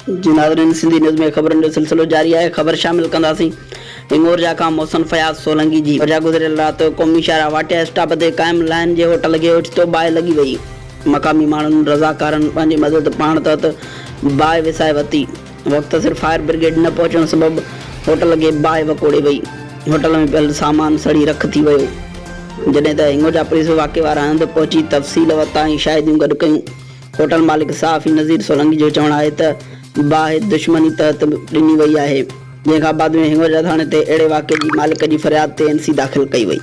जी नाज़रीन, सिंधी न्यूज़ में ख़बरनि जो सिलसिलो जारी है। ख़बर शामिल कंदासीं हिंगोरजा खां मोहसिन फयाज़ सोलंकी जी वजह गुज़िरियल राति क़ौमी शाहरा वाटिया स्टॉप ते क़ाइम लाइन जे होटल खे ओचितो बाहि लॻी वई। मक़ामी माण्हुनि रज़ाकारनि पंहिंजी मदद पाण तहत बाहि विसाए वरिती। वक़्ति सिर फायर ब्रिगेड न पहुचण सबबि होटल खे बाहि वकोड़े वई। होटल में पियल सामान सड़ी रख थी वियो। जॾहिं त हिंगोरजा पुलिस वाक़े वारा हंधि पहुची तफ़सील वरिता ऐं शाहिदियूं गॾु कयूं। होटल मालिक साफ़ी नज़ीर सोलंकी जो चवणु आहे त बाहि दुश्मनी तहत ॾिनी वई आहे, जंहिंखां बाद में हिंगोरजा थाणे ते अहिड़े वाक़े जी मालिक जी फ़रियाद ते NC दाख़िल कई वई।